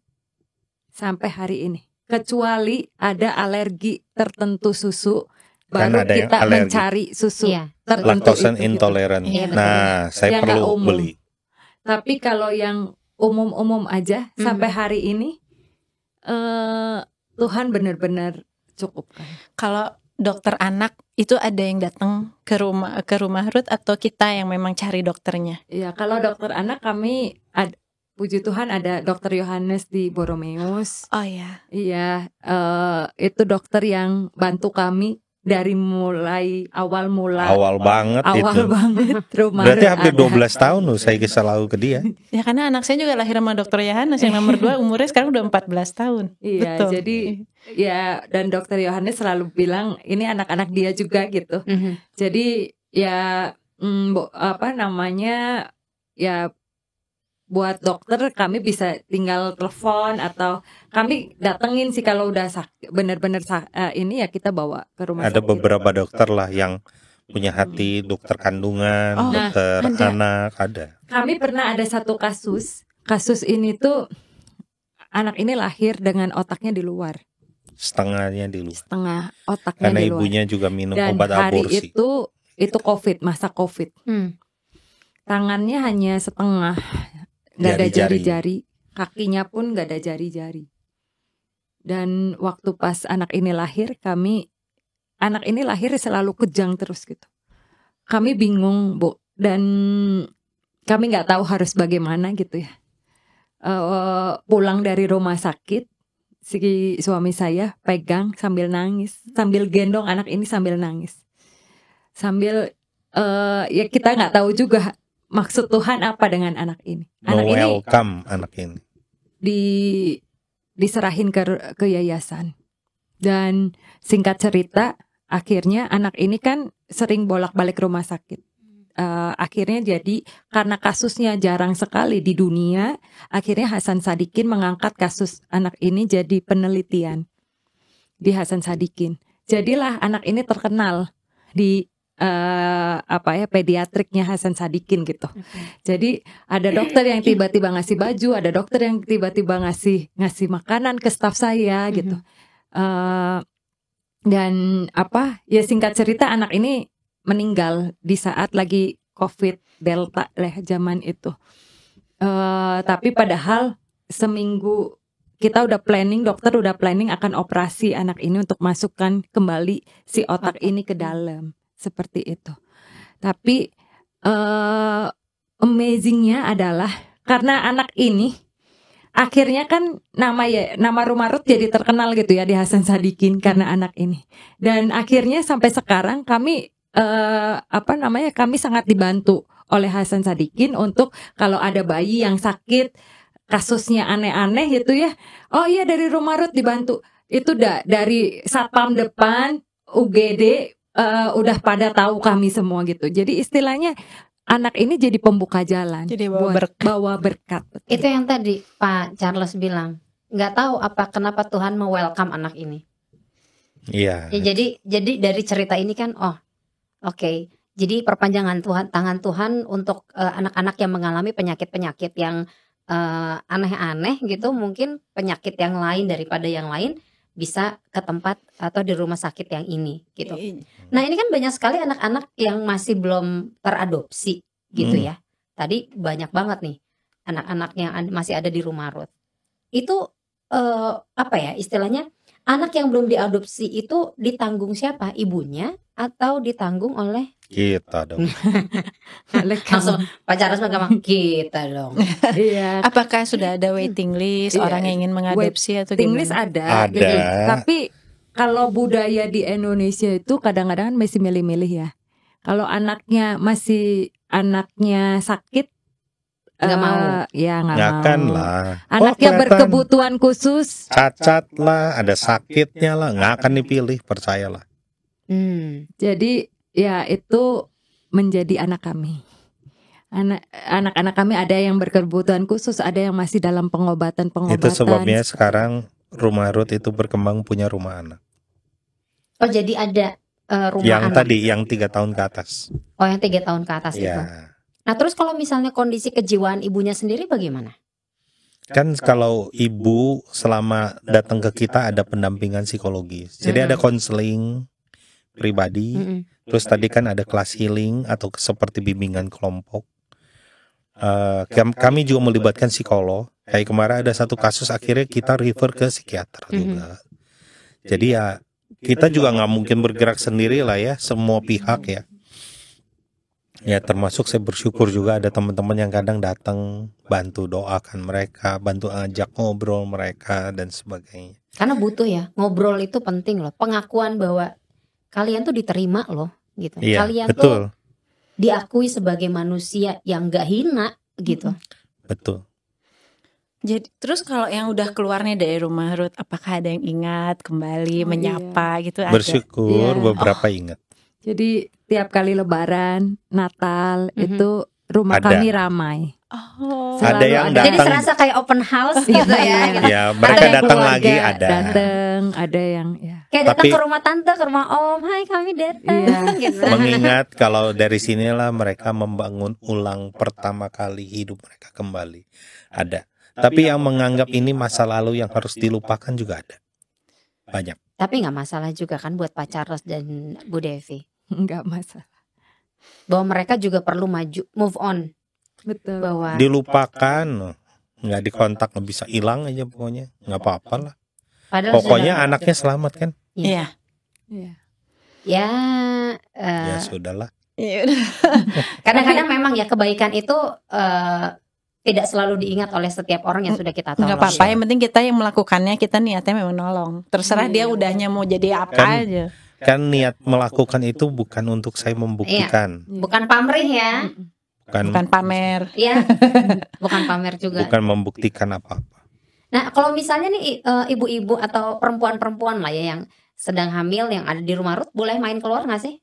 Sampai hari ini. Kecuali ada alergi tertentu susu, Kan baru ada yang kita alergi. mencari susu Iya. tertentu Lactose itu, gitu. intolerant. Iya, betul. Nah, saya Yang perlu nggak umum. beli. Tapi kalau yang umum-umum aja sampai hari ini Tuhan benar-benar cukupkan. Kalau dokter anak itu ada yang datang ke rumah Ruth atau kita yang memang cari dokternya? Ya, kalau dokter anak kami puji Tuhan ada dokter Yohanes di Boromeus. Oh ya. Iya, itu dokter yang bantu kami dari mulai awal Banget itu. banget rumah. Berarti hampir ada. 12 tahun loh saya selalu ke dia. Ya karena anak saya juga lahir sama dokter Yohanes yang nomor 2, umurnya sekarang udah 14 tahun. Iya, Betul. jadi ya dan dokter Yohanes selalu bilang ini anak-anak dia juga gitu. Mhm. Jadi ya ya buat dokter kami bisa tinggal telepon atau kami datengin sih kalau udah benar-benar ini ya kita bawa ke rumah Ada sakit. beberapa dokter lah yang punya hati, dokter kandungan, Oh, dokter ada. anak, ada. Kami pernah ada satu kasus ini tuh anak ini lahir dengan otaknya di luar, Setengahnya di luar. setengah otaknya Karena di luar. ibunya juga minum Dan obat hari aborsi. itu COVID, masa COVID. Tangannya hanya setengah, nggak ada Jari-jari. jari-jari, kakinya pun nggak ada jari-jari. Dan waktu pas anak ini lahir selalu kejang terus gitu. Kami bingung, Bu, dan kami nggak tahu harus bagaimana gitu ya. Pulang dari rumah sakit, si suami saya pegang sambil nangis, sambil gendong anak ini sambil nangis, sambil ya kita nggak tahu juga maksud Tuhan apa dengan anak ini. Anak ini Welcome anak ini. diserahin ke yayasan. Dan singkat cerita, akhirnya anak ini kan sering bolak-balik rumah sakit. Akhirnya jadi karena kasusnya jarang sekali di dunia, akhirnya Hasan Sadikin mengangkat kasus anak ini jadi penelitian di Hasan Sadikin. Jadilah anak ini terkenal di pediatriknya Hasan Sadikin gitu. Jadi ada dokter yang tiba-tiba ngasih baju, ada dokter yang tiba-tiba ngasih makanan ke staf saya gitu. Dan singkat cerita anak ini meninggal di saat lagi COVID Delta zaman itu. Tapi padahal seminggu kita udah planning, dokter udah planning akan operasi anak ini untuk masukkan kembali si otak ini ke dalam. Seperti itu. Tapi amazingnya adalah karena anak ini akhirnya kan nama rumah Ruth jadi terkenal gitu ya di Hasan Sadikin karena anak ini. Dan akhirnya sampai sekarang kami kami sangat dibantu oleh Hasan Sadikin untuk kalau ada bayi yang sakit kasusnya aneh-aneh gitu ya. Oh iya, dari rumah Ruth dibantu. Itu dari satpam depan UGD udah pada tahu kami semua gitu. Jadi istilahnya anak ini jadi pembuka jalan, jadi bawa berkat. Itu yang tadi Pak Charles bilang, nggak tahu kenapa Tuhan me-welcome anak ini. Iya. Ya, jadi dari cerita ini kan, oke. Jadi perpanjangan tangan Tuhan untuk anak-anak yang mengalami penyakit-penyakit yang aneh-aneh gitu, mungkin penyakit yang lain daripada yang lain bisa ke tempat atau di rumah sakit yang ini gitu. Nah ini kan banyak sekali anak-anak yang masih belum teradopsi gitu ya. Tadi banyak banget nih anak-anak yang masih ada di rumah Ruth. Itu istilahnya anak yang belum diadopsi itu ditanggung siapa? Ibunya atau ditanggung oleh kita dong? Langsung Pak Charles ngomong kita dong. Iya. Apakah sudah ada waiting list orang yang ingin mengadopsi atau waiting gimana? list ada. Gitu. Tapi kalau budaya di Indonesia itu kadang-kadang masih milih-milih ya. Kalau anaknya sakit, nggak mau. Ya nggak mau. Kan lah. Anaknya berkebutuhan khusus, cacat lah, ada sakitnya lah, nggak akan dipilih, percayalah. Jadi ya itu menjadi anak kami. Anak-anak kami ada yang berkebutuhan khusus, ada yang masih dalam pengobatan. Itu sebabnya sekarang rumah Ruth itu berkembang punya rumah anak. Oh jadi ada rumah yang anak. Tadi yang 3 tahun ke atas. Oh yang 3 tahun ke atas itu. Nah terus kalau misalnya kondisi kejiwaan ibunya sendiri bagaimana? Kan kalau ibu selama datang ke kita ada pendampingan psikologis. Jadi ada konseling pribadi. Terus tadi kan ada kelas healing atau seperti bimbingan kelompok. Kami juga melibatkan psikolog. Kayak kemarin ada satu kasus akhirnya kita refer ke psikiater juga. Jadi ya kita juga nggak mungkin bergerak sendiri lah ya, semua pihak ya. Ya termasuk saya bersyukur juga ada teman-teman yang kadang datang bantu doakan mereka, bantu ajak ngobrol mereka dan sebagainya. Karena butuh ya, ngobrol itu penting loh. Pengakuan bahwa kalian tuh diterima loh gitu. Iya, kalian betul. tuh diakui sebagai manusia yang gak hina gitu. Betul. Jadi terus kalau yang udah keluar nih dari rumah Ruth, apakah ada yang ingat kembali menyapa gitu? Bersyukur beberapa ingat. Jadi tiap kali Lebaran, Natal itu rumah kami ramai. Ada yang datang. Jadi serasa kayak open house gitu ya. Gitu. Ya mereka datang lagi ada. Ada yang ya. Kayak datang ke rumah tante, ke rumah om, hai kami datang. Gitu. Mengingat kalau dari sinilah mereka membangun ulang pertama kali hidup mereka kembali. Ada. Tapi yang menganggap ini masa lalu yang harus dilupakan juga ada. Banyak. Tapi nggak masalah juga kan buat Pak Charles dan Bu Devi. Nggak masalah. Bahwa mereka juga perlu move on. Betul. Bahwa dilupakan, nggak dikontak, nggak bisa hilang aja pokoknya, nggak apa-apa lah. Padahal pokoknya anaknya selamat kan? Iya. Ya Sudahlah. Kadang-kadang memang ya kebaikan itu tidak selalu diingat oleh setiap orang yang sudah kita tolong. Nggak apa-apa, yang penting kita yang melakukannya, kita niatnya memang nolong. Terserah dia udahnya mau jadi apa aja. Kan niat melakukan itu bukan untuk saya membuktikan. Bukan pamrih ya. Bukan pamer. Ya, bukan pamer juga. bukan membuktikan apa-apa. Nah, kalau misalnya nih ibu-ibu atau perempuan-perempuan lah ya yang sedang hamil yang ada di rumah Ruth, boleh main keluar nggak sih?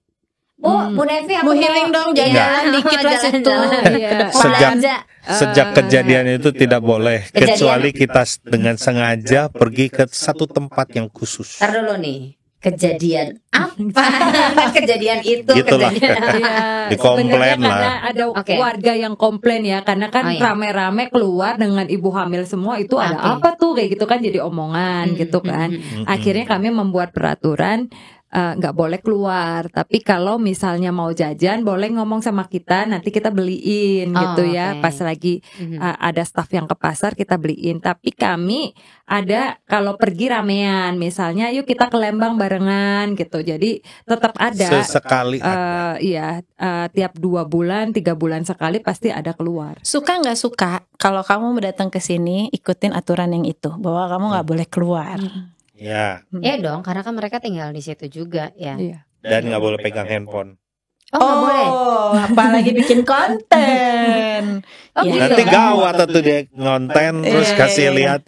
Bu Devi, aku Mau healing dong, jalan dikit lah situ. Jalan-jalan. Iya. Sejak Belanja. Sejak kejadian itu tidak boleh, Kejadian. kecuali kita dengan sengaja pergi ke satu tempat yang khusus. Ntar dulu nih, kejadian apa? Kejadian itu, Gitulah. kejadian. Iya, Dikomplain sebenarnya lah. karena ada Oke. warga yang komplain ya, karena kan Oh, iya. rame-rame keluar dengan ibu hamil semua itu ada Oke. apa tuh kayak gitu kan jadi omongan gitu kan. Akhirnya kami membuat peraturan nggak boleh keluar, tapi kalau misalnya mau jajan boleh ngomong sama kita, nanti kita beliin Oh, gitu ya. oke. Pas lagi ada staff yang ke pasar kita beliin. Tapi kami ada kalau pergi ramean, misalnya yuk kita ke Lembang barengan gitu. Jadi tetap ada. Sesekali ada. Iya, tiap 2 bulan, 3 bulan sekali pasti ada keluar. Suka nggak suka kalau kamu datang ke sini ikutin aturan yang itu bahwa kamu nggak boleh keluar. Ya, Ya dong, karena kan mereka tinggal di situ juga ya. Iya. dan nggak boleh pegang handphone. Oh, nggak boleh. Apalagi bikin konten. Oh, Ya. gitu. Nanti gawat tuh dia ngonten terus Iya, kasih iya, iya. lihat.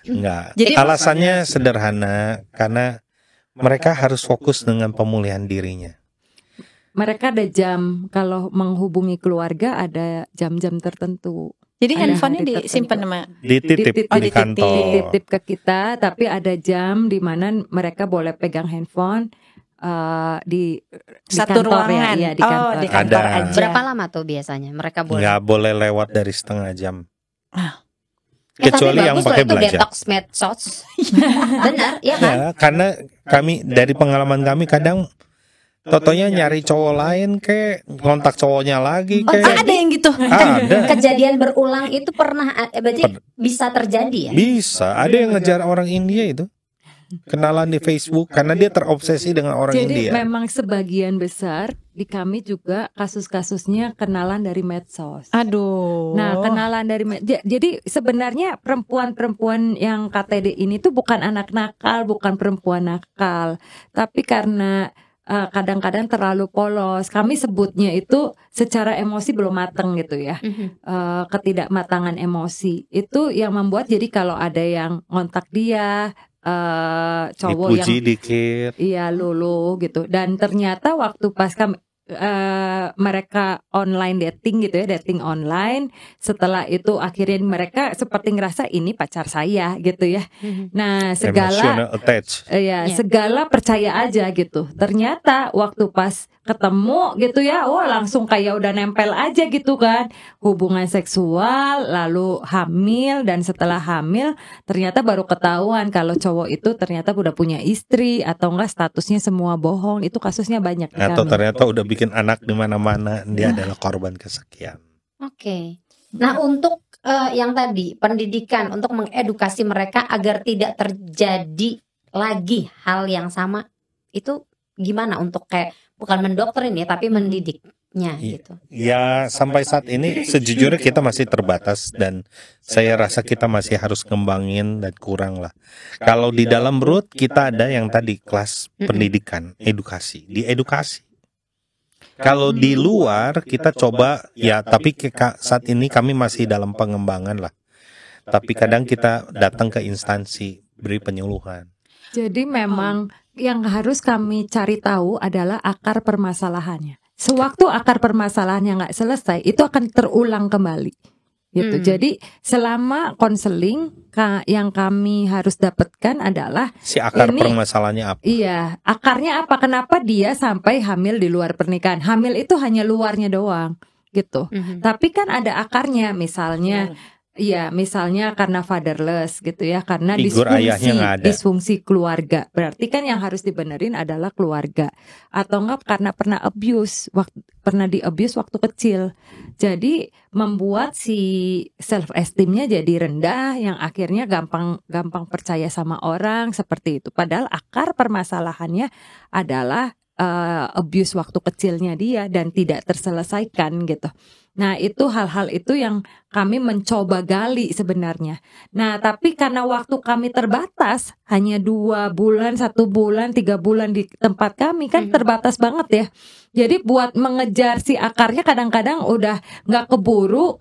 Enggak. Jadi Alasannya sederhana karena mereka harus fokus dengan pemulihan dirinya. Mereka ada jam kalau menghubungi keluarga ada jam-jam tertentu. Jadi Ada handphonenya hari disimpan tertentu. sama Dititip Dititip. di kantor. Titip ke kita, tapi ada jam di mana mereka boleh pegang handphone di satu kantor ruangan. ya, di Oh, kantor. di kantor Ada. aja. Berapa lama tuh biasanya mereka boleh? Nggak boleh lewat dari setengah jam. Ya, Kecuali tapi yang bagus pakai loh itu belajar. detox medsos. Benar, ya kan? Ya, karena kami dari pengalaman kami kadang totonya nyari cowok lain ke kontak cowoknya lagi Oh, ke. ada yang gitu. Ada. Kejadian berulang itu pernah berarti bisa terjadi ya? Bisa, ada yang ngejar orang India itu. Kenalan di Facebook karena dia terobsesi dengan orang Jadi India. memang sebagian besar di kami juga kasus-kasusnya kenalan dari medsos. Aduh. Nah, kenalan dari jadi sebenarnya perempuan-perempuan yang KTD ini tuh bukan anak nakal, bukan perempuan nakal, tapi karena kadang-kadang terlalu polos. Kami sebutnya itu secara emosi belum matang gitu ya. Ketidakmatangan emosi itu yang membuat jadi kalau ada yang ngontak dia cowok yang Dipuji dikit. iya lulu gitu, dan ternyata waktu pas kami mereka online dating gitu ya, dating online, setelah itu akhirnya mereka seperti ngerasa ini pacar saya gitu ya. Nah segala Emotional attach. ya Ya. segala percaya aja gitu. Ternyata waktu pas ketemu gitu ya, wah langsung kayak udah nempel aja gitu kan. Hubungan seksual, lalu hamil, dan setelah hamil ternyata baru ketahuan kalau cowok itu ternyata udah punya istri atau enggak statusnya semua bohong. Itu kasusnya banyak di Atau kami. ternyata udah bikin anak di mana-mana, dia adalah korban kesekian. Oke. Nah, untuk yang tadi pendidikan untuk mengedukasi mereka agar tidak terjadi lagi hal yang sama, itu gimana untuk kayak bukan mendoktrin ya, tapi mendidiknya Iya. gitu. Ya sampai saat ini sejujurnya kita masih terbatas dan saya rasa kita masih harus kembangin dan kurang lah. Kalau di dalam Ruth kita ada yang tadi kelas pendidikan, edukasi, di edukasi. Kalau di luar kita coba ya, tapi saat ini kami masih dalam pengembangan lah. Tapi kadang kita datang ke instansi beri penyuluhan. Jadi memang yang harus kami cari tahu adalah akar permasalahannya. Sewaktu akar permasalahannya nggak selesai, itu akan terulang kembali. Gitu. Jadi selama konseling yang kami harus dapatkan adalah Si akar Ini- permasalahannya apa? iya, akarnya apa? Kenapa dia sampai hamil di luar pernikahan? Hamil itu hanya luarnya doang, gitu. Tapi kan ada akarnya, misalnya iya, misalnya karena fatherless gitu ya, karena Figur ayahnya nggak ada. disfungsi keluarga. Berarti kan yang harus dibenerin adalah keluarga. Atau enggak karena pernah pernah di-abuse waktu kecil. Jadi membuat si self esteemnya jadi rendah, yang akhirnya gampang percaya sama orang seperti itu. Padahal akar permasalahannya adalah abuse waktu kecilnya dia dan tidak terselesaikan gitu. Nah, itu hal-hal itu yang kami mencoba gali sebenarnya. Nah, tapi karena waktu kami terbatas, hanya 2 bulan, 1 bulan, 3 bulan di tempat kami kan terbatas banget ya. Jadi buat mengejar si akarnya kadang-kadang udah nggak keburu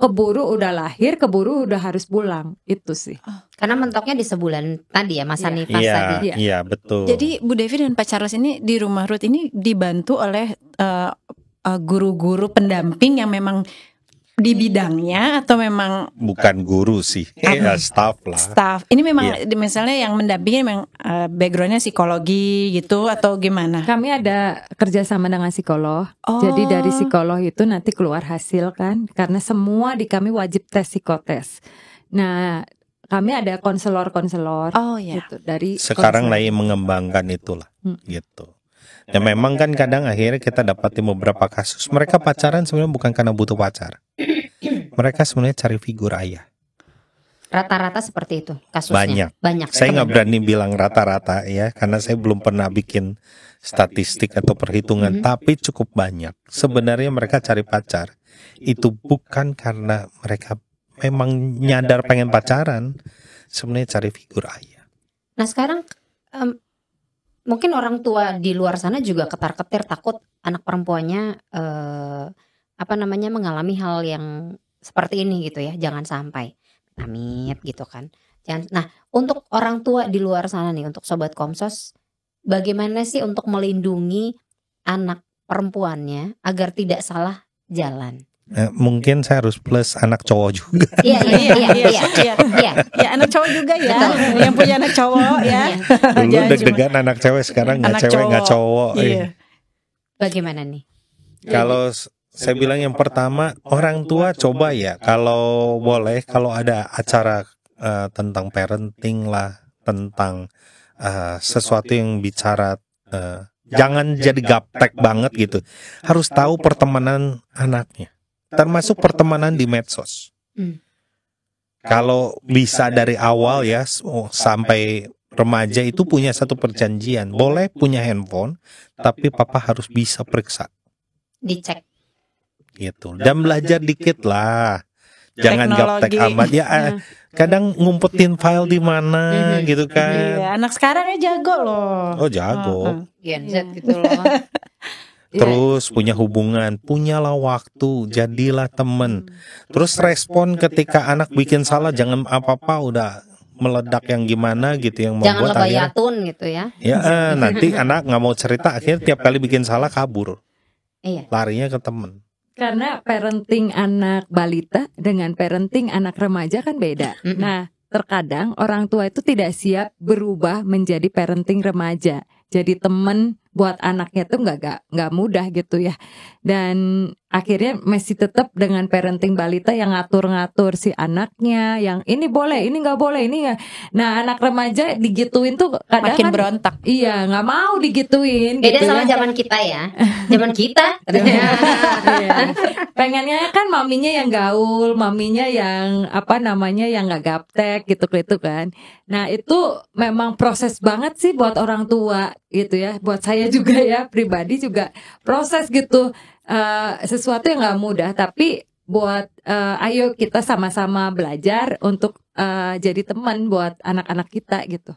udah lahir, keburu udah harus pulang. Itu sih. Karena mentoknya di sebulan tadi ya, masa nifas Iya, tadi. iya betul. Jadi Bu Devi dan Pak Charles ini di Rumah Ruth ini dibantu oleh guru-guru pendamping yang memang di bidangnya atau memang Bukan guru sih, ya staff lah. staff. Ini memang misalnya yang mendampingi memang backgroundnya psikologi gitu atau gimana? Kami ada kerjasama dengan psikolog. Oh. Jadi dari psikolog itu nanti keluar hasil kan. Karena semua di kami wajib tes psikotes. Nah, kami ada konselor-konselor. Oh ya. Gitu, dari Sekarang konselor. lagi mengembangkan itulah, gitu. Ya memang kan kadang akhirnya kita dapatin beberapa kasus mereka pacaran sebenarnya bukan karena butuh pacar. Mereka sebenarnya cari figur ayah. Rata-rata seperti itu kasusnya. Banyak. Saya nggak berani bilang rata-rata ya, karena saya belum pernah bikin statistik atau perhitungan, tapi cukup banyak. Sebenarnya mereka cari pacar itu bukan karena mereka memang nyadar pengen pacaran, sebenarnya cari figur ayah. Nah sekarang mungkin orang tua di luar sana juga ketar-ketir takut anak perempuannya mengalami hal yang seperti ini gitu ya, jangan sampai amit gitu kan. Nah untuk orang tua di luar sana nih, untuk sobat Komsos, bagaimana sih untuk melindungi anak perempuannya agar tidak salah jalan? Mungkin saya harus plus anak cowok juga. Iya. Ya anak cowok juga ya. Yang punya anak cowok ya. Dulu Jangan deg-degan anak cewek, sekarang nggak anak cewek nggak cowok. Iya. Bagaimana nih? Kalau saya bilang yang pertama, orang tua coba ya, kalau boleh, kalau ada acara tentang parenting lah, tentang sesuatu yang bicara, jangan jadi gaptek banget gitu. Harus tahu pertemanan anaknya, termasuk pertemanan di medsos. Kalau bisa dari awal ya sampai remaja itu punya satu perjanjian, boleh punya handphone, tapi papa harus bisa periksa. Dicek. Gitu. Dan belajar dikit lah. Jangan Teknologi. gaptek amat ya. Kadang ngumpetin file di mana gitu kan. Iya, anak sekarang ya jago loh. Oh jago. Genset gitu loh. Terus punya hubungan, punyalah waktu, jadilah temen. Terus respon ketika anak bikin salah, jangan apa-apa udah meledak yang gimana gitu, yang Jangan membuat akhirnya lebayatun gitu ya. ya nanti anak nggak mau cerita, akhirnya tiap kali bikin salah kabur, Iya. larinya ke temen. Karena parenting anak balita dengan parenting anak remaja kan beda. Nah, terkadang orang tua itu tidak siap berubah menjadi parenting remaja. Jadi temen buat anaknya tuh nggak mudah gitu ya. Dan akhirnya masih tetap dengan parenting balita yang ngatur-ngatur si anaknya, yang ini boleh, ini nggak boleh, ini nggak. Nah, anak remaja digituin tuh kadang Makin kan, berontak. Iya, nggak mau digituin. Beda gitu sama ya. zaman kita ya. Zaman kita. Iya. Pengennya kan maminya yang gaul, maminya yang yang nggak gaptek gitu kan. Nah itu memang proses banget sih buat orang tua gitu ya. Buat saya juga ya pribadi juga proses gitu. Sesuatu yang nggak mudah, tapi buat ayo kita sama-sama belajar untuk jadi teman buat anak-anak kita gitu.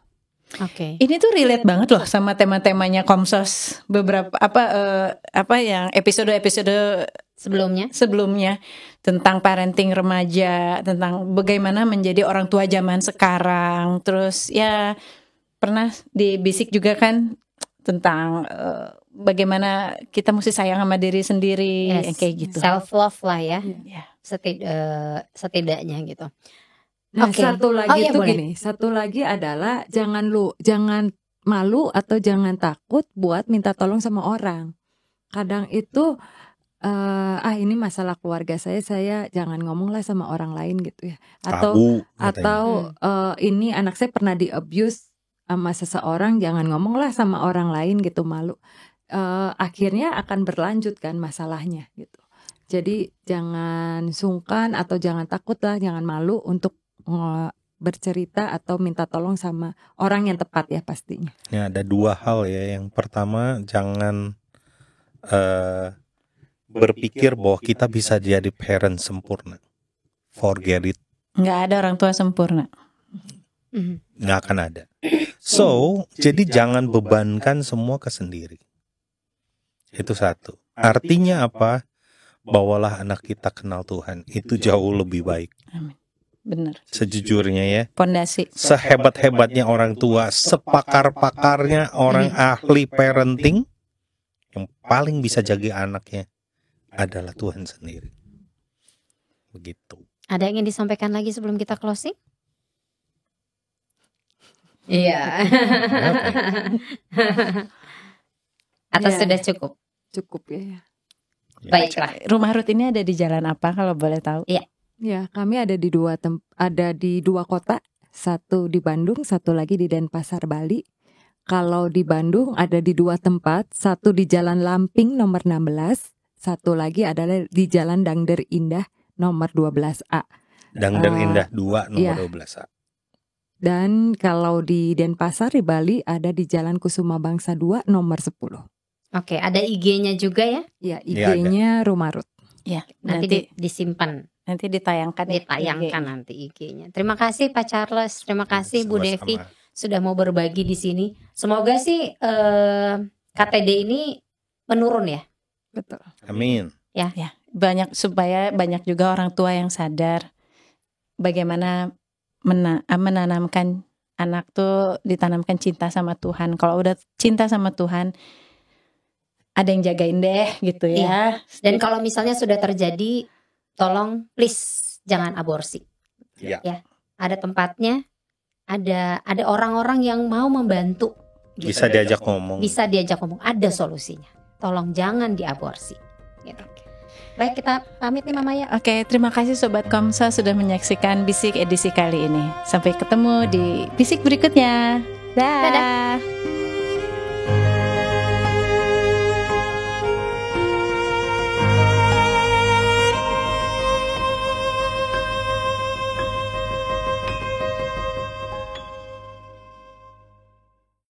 Oke. Ini tuh relate banget loh sama tema-temanya Komsos beberapa yang episode-episode sebelumnya tentang parenting remaja, tentang bagaimana menjadi orang tua zaman sekarang. Terus ya pernah di Bisik juga kan tentang bagaimana kita mesti sayang sama diri sendiri, Yes. kayak gitu. Self love lah ya. Ya. Setidaknya gitu. Nah, Oke. satu lagi iya, tuh boleh. gini, satu lagi adalah jangan malu atau jangan takut buat minta tolong sama orang. Kadang itu ini masalah keluarga saya jangan ngomong lah sama orang lain gitu ya. Tabu katanya. Ini anak saya pernah di abuse sama seseorang, jangan ngomong lah sama orang lain gitu, malu. Akhirnya akan berlanjut kan masalahnya gitu. Jadi jangan sungkan atau jangan takut lah, jangan malu untuk bercerita atau minta tolong sama orang yang tepat ya pastinya. Ya ada dua hal ya. Yang pertama, jangan berpikir bahwa kita bisa jadi parent sempurna. Forget it. Nggak ada orang tua sempurna. Nggak akan ada. So, jadi jangan bebankan semua ke sendiri. Itu satu. Artinya apa? Bawalah anak kita kenal Tuhan. Itu jauh lebih baik. Amin. Benar. Sejujurnya ya. Pondasi. Sehebat-hebatnya orang tua, sepakar-pakarnya orang ahli parenting, yang paling bisa jaga anaknya adalah Tuhan sendiri. Begitu. Ada yang ingin disampaikan lagi sebelum kita closing? Iya. Atau Ya. sudah cukup? Cukup ya. Baiklah. Rumah Ruth ini ada di jalan apa kalau boleh tahu? Ya, kami ada di dua kota, satu di Bandung, satu lagi di Denpasar, Bali. Kalau di Bandung ada di 2 tempat, satu di Jalan Lamping nomor 16, satu lagi adalah di Jalan Dangder Indah nomor 12A. Dangder Indah 2 nomor iya. 12A. Dan kalau di Denpasar di Bali ada di Jalan Kusuma Bangsa 2 nomor 10. Oke, ada IG-nya juga ya? Ya, Iya, IG-nya Rumah Ruth. Ya, Nanti disimpan, nanti ditayangkan. ditayangkan nanti IG-nya. Terima kasih Pak Charles, terima kasih Bu Sama-sama. Devi sudah mau berbagi di sini. Semoga sih KTD ini menurun ya. Betul. Amin. Supaya banyak juga orang tua yang sadar bagaimana menanamkan anak tuh, ditanamkan cinta sama Tuhan. Kalau udah cinta sama Tuhan, ada yang jagain deh gitu ya. Dan kalau misalnya sudah terjadi, tolong please jangan aborsi. Iya. Ya, ada tempatnya, ada orang-orang yang mau membantu. gitu. Bisa diajak ngomong. Bisa diajak ngomong, ada solusinya. Tolong jangan diaborsi. Gitu. Baik, kita pamit nih Mama ya. Oke, terima kasih Sobat Komsa sudah menyaksikan Bisik edisi kali ini. Sampai ketemu di Bisik berikutnya. Dadah.